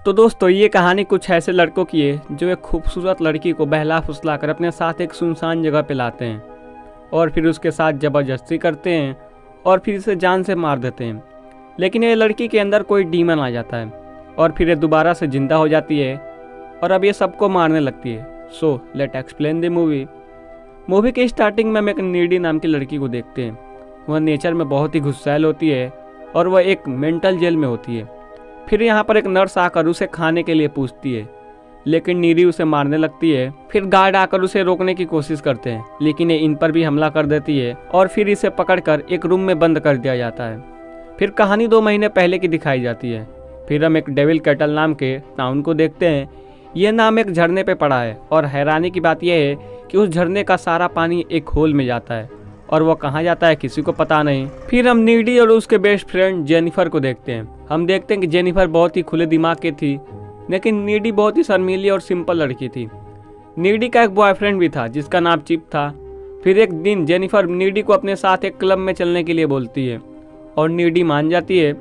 तो दोस्तों ये कहानी कुछ ऐसे लड़कों की है जो एक खूबसूरत लड़की को बहला फुसलाकर अपने साथ एक सुनसान जगह पे लाते हैं और फिर उसके साथ ज़बरदस्ती करते हैं और फिर इसे जान से मार देते हैं। लेकिन ये लड़की के अंदर कोई डीमन आ जाता है और फिर ये दोबारा से जिंदा हो जाती है और अब ये सबको मारने लगती है। So let explain the movie के स्टार्टिंग में हम एक नीडी नाम की लड़की को देखते हैं। वह नेचर में बहुत ही गुस्सैल होती है और वह एक मेंटल जेल में होती है। फिर यहाँ पर एक नर्स आकर उसे खाने के लिए पूछती है, लेकिन नीडी उसे मारने लगती है। फिर गार्ड आकर उसे रोकने की कोशिश करते हैं, लेकिन ये इन पर भी हमला कर देती है और फिर इसे पकड़कर एक रूम में बंद कर दिया जाता है। फिर कहानी 2 महीने पहले की दिखाई जाती है। फिर हम एक डेविल कैटल नाम के टाउन को देखते हैं। यह नाम एक झरने पे पड़ा है और हैरानी की बात यह है कि उस झरने का सारा पानी एक होल में जाता है और वो कहाँ जाता है किसी को पता नहीं। फिर हम नीडी और उसके बेस्ट फ्रेंड जेनिफर को देखते हैं। हम देखते हैं कि जेनिफर बहुत ही खुले दिमाग की थी, लेकिन नीडी बहुत ही शर्मीली और सिंपल लड़की थी। नीडी का एक बॉयफ्रेंड भी था जिसका नाम चिप था। फिर एक दिन जेनिफर नीडी को अपने साथ एक क्लब में चलने के लिए बोलती है और नीडी मान जाती है।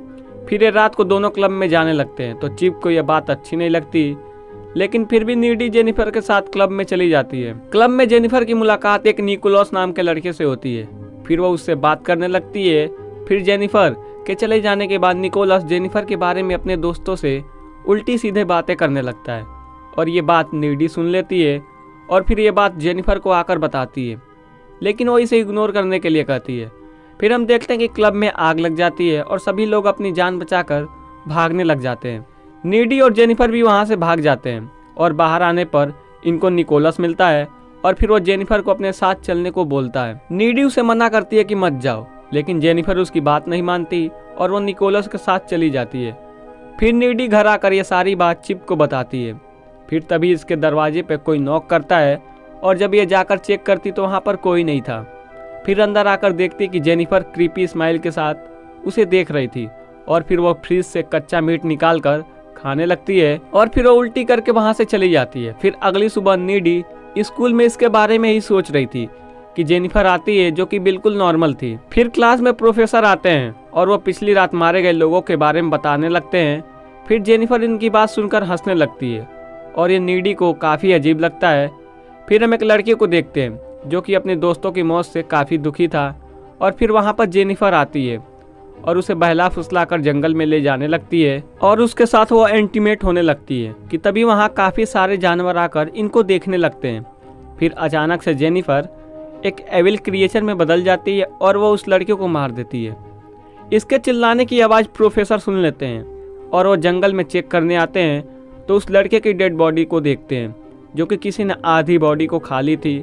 फिर ये रात को दोनों क्लब में जाने लगते हैं। तो चिप को यह बात अच्छी नहीं लगती, लेकिन फिर भी नीडी जेनिफर के साथ क्लब में चली जाती है। क्लब में जेनिफर की मुलाकात एक निकोलस नाम के लड़के से होती है। फिर वो उससे बात करने लगती है। फिर जेनिफर के चले जाने के बाद निकोलस जेनिफर के बारे में अपने दोस्तों से उल्टी सीधे बातें करने लगता है और ये बात नीडी सुन लेती है और फिर ये बात जेनिफर को आकर बताती है, लेकिन वो इसे इग्नोर करने के लिए कहती है। फिर हम देखते हैं कि क्लब में आग लग जाती है और सभी लोग अपनी जान बचाकर भागने लग जाते हैं। नीडी और जेनिफर भी वहां से भाग जाते हैं और बाहर आने पर इनको निकोलस मिलता है और फिर वो जेनिफर को अपने साथ चलने को बोलता है। नीडी उसे मना करती है कि मत जाओ, लेकिन जेनिफर उसकी बात नहीं मानती और वो निकोलस के साथ चली जाती है। फिर नीडी घर आकर ये सारी बात चिप को बताती है। फिर तभी इसके दरवाजे पे कोई नॉक करता है और जब ये जाकर चेक करती तो वहाँ पर कोई नहीं था। फिर अंदर आकर देखती कि जेनिफर क्रीपी स्माइल के साथ उसे देख रही थी और फिर वो फ्रिज से कच्चा मीट निकाल कर खाने लगती है और फिर वो उल्टी करके वहाँ से चली जाती है। फिर अगली सुबह नीडी स्कूल में इसके बारे में ही सोच रही थी कि जेनिफर आती है जो कि बिल्कुल नॉर्मल थी। फिर क्लास में प्रोफेसर आते हैं और वो पिछली रात मारे गए लोगों के बारे में बताने लगते हैं। फिर जेनिफर इनकी बात सुनकर हंसने लगती है और ये नीडी को काफ़ी अजीब लगता है। फिर हम एक लड़के को देखते हैं जो कि अपने दोस्तों की मौत से काफ़ी दुखी था और फिर वहाँ पर जेनिफर आती है और उसे बहला फुसलाकर जंगल में ले जाने लगती है और उसके साथ वो इंटीमेट होने लगती है कि तभी वहाँ काफ़ी सारे जानवर आकर इनको देखने लगते हैं। फिर अचानक से जेनिफर एक एविल क्रिएचर में बदल जाती है और वो उस लड़के को मार देती है। इसके चिल्लाने की आवाज़ प्रोफेसर सुन लेते हैं और वो जंगल में चेक करने आते हैं तो उस लड़के की डेड बॉडी को देखते हैं जो कि किसी ने आधी बॉडी को खा ली थी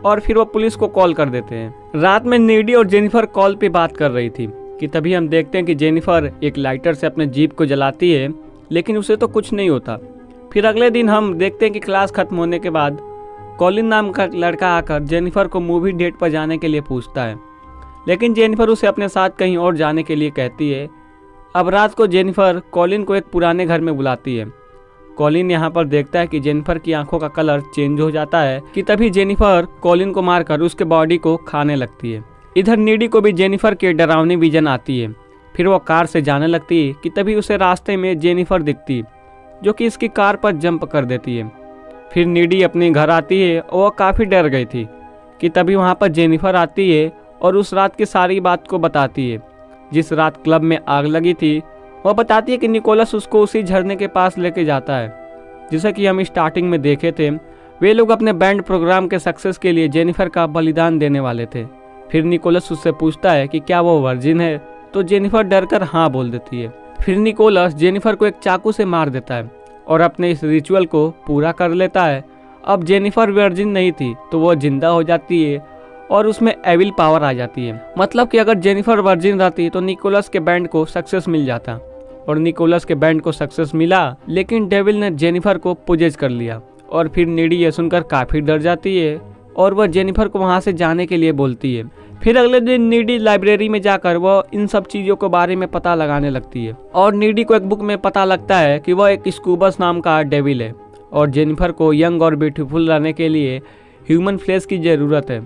और फिर वो पुलिस को कॉल कर देते हैं। रात में नीडी और जेनिफर कॉल पे बात कर रही थी कि तभी हम देखते हैं कि जेनिफर एक लाइटर से अपने जीप को जलाती है, लेकिन उसे तो कुछ नहीं होता। फिर अगले दिन हम देखते हैं कि क्लास खत्म होने के बाद कॉलिन नाम का लड़का आकर जेनिफर को मूवी डेट पर जाने के लिए पूछता है, लेकिन जेनिफर उसे अपने साथ कहीं और जाने के लिए कहती है। अब रात को जेनिफर कॉलिन को एक पुराने घर में बुलाती है। कॉलिन यहाँ पर देखता है कि जेनिफर की आंखों का कलर चेंज हो जाता है कि तभी जेनिफर कॉलिन को मारकर उसके बॉडी को खाने लगती है। इधर नीडी को भी जेनिफर के डरावनी विजन आती है। फिर वो कार से जाने लगती है कि तभी उसे रास्ते में जेनिफर दिखती जो कि इसकी कार पर जंप कर देती है। फिर नीडी अपने घर आती है और वह काफ़ी डर गई थी कि तभी वहाँ पर जेनिफर आती है और उस रात की सारी बात को बताती है। जिस रात क्लब में आग लगी थी वह बताती है कि निकोलस उसको उसी झरने के पास लेके जाता है जैसा कि हम स्टार्टिंग में देखे थे। वे लोग अपने बैंड प्रोग्राम के सक्सेस के लिए जेनिफर का बलिदान देने वाले थे। फिर निकोलस उससे पूछता है कि क्या वो वर्जिन है, तो जेनिफर डरकर हाँ बोल देती है। फिर निकोलस जेनिफर को एक चाकू से मार देता है और अपने इस रिचुअल को पूरा कर लेता है। अब जेनिफर वर्जिन नहीं थी तो वो जिंदा हो जाती है और उसमें एविल पावर आ जाती है। मतलब कि अगर जेनिफर वर्जिन रहती तो निकोलस के बैंड को सक्सेस मिल जाता और निकोलस के बैंड को सक्सेस मिला, लेकिन डेविल ने जेनिफर को पुजेज कर लिया। और फिर नीडी ये सुनकर काफ़ी डर जाती है और वह जेनिफर को वहाँ से जाने के लिए बोलती है। फिर अगले दिन नीडी लाइब्रेरी में जाकर वह इन सब चीज़ों के बारे में पता लगाने लगती है और नीडी को एक बुक में पता लगता है कि वह एक स्कूबस नाम का डेविल है और जेनिफर को यंग और ब्यूटीफुल रहने के लिए ह्यूमन फ्लेश की ज़रूरत है।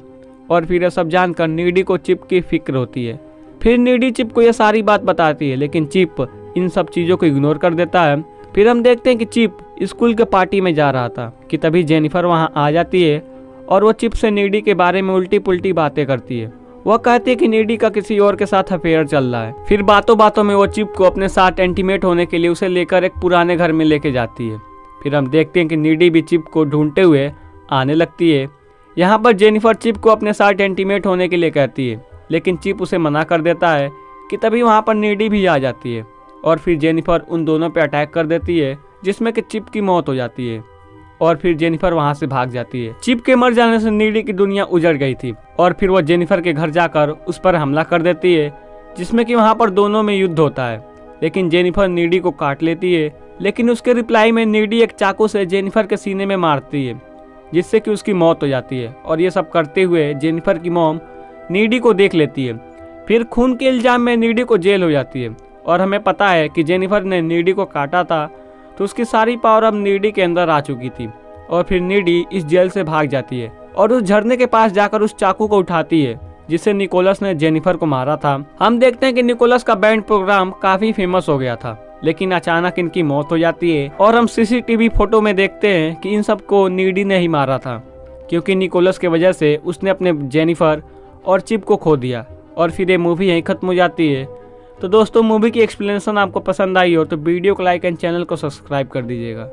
और फिर यह सब जानकर नीडी को चिप की फिक्र होती है। फिर नीडी चिप को यह सारी बात बताती है, लेकिन चिप इन सब चीज़ों को इग्नोर कर देता है फिर हम देखते हैं कि चिप स्कूल के पार्टी में जा रहा था कि तभी जेनिफर वहाँ आ जाती है और वो चिप से नीडी के बारे में उल्टी पुल्टी बातें करती है। वह कहती है कि नीडी का किसी और के साथ अफेयर चल रहा है। फिर बातों बातों में वो चिप को अपने साथ इंटीमेट होने के लिए उसे लेकर एक पुराने घर में लेके जाती है। फिर हम देखते हैं कि नीडी भी चिप को ढूंढते हुए आने लगती है। यहाँ पर जेनिफर चिप को अपने साथ इंटीमेट होने के लिए कहती है, लेकिन चिप उसे मना कर देता है कि तभी वहाँ पर नीडी भी आ जाती है और फिर जेनिफर उन दोनों पे अटैक कर देती है, जिसमें कि चिप की मौत हो जाती है और फिर जेनिफर वहाँ से भाग जाती है। चिप के मर जाने से नीडी की दुनिया उजड़ गई थी और फिर वो जेनिफर के घर जाकर उस पर हमला कर देती है, जिसमें कि वहाँ पर दोनों में युद्ध होता है। लेकिन जेनिफर नीडी को काट लेती है, लेकिन उसके रिप्लाई में नीडी एक चाकू से जेनिफर के सीने में मारती है, जिससे कि उसकी मौत हो जाती है। और ये सब करते हुए जेनिफर की मॉम नीडी को देख लेती है। फिर खून के इल्जाम में नीडी को जेल हो जाती है और हमें पता है कि जेनिफर ने नीडी को काटा था, तो उसकी सारी पावर अब नीडी के अंदर आ चुकी थी। और फिर नीडी इस जेल से भाग जाती है और उस झरने के पास जाकर उस चाकू को उठाती है जिससे निकोलस ने जेनिफर को मारा था। हम देखते हैं कि निकोलस का बैंड प्रोग्राम काफी फेमस हो गया था, लेकिन अचानक इनकी मौत हो जाती है और हम सीसीटीवी फोटो में देखते हैं कि इन सबको नीडी ने ही मारा था, क्योंकि निकोलस के वजह से उसने अपने जेनिफर और चिप को खो दिया। और फिर ये मूवी यहीं खत्म हो जाती है। तो दोस्तों, मूवी की एक्सप्लेनेशन आपको पसंद आई हो तो वीडियो को लाइक एंड चैनल को सब्सक्राइब कर दीजिएगा।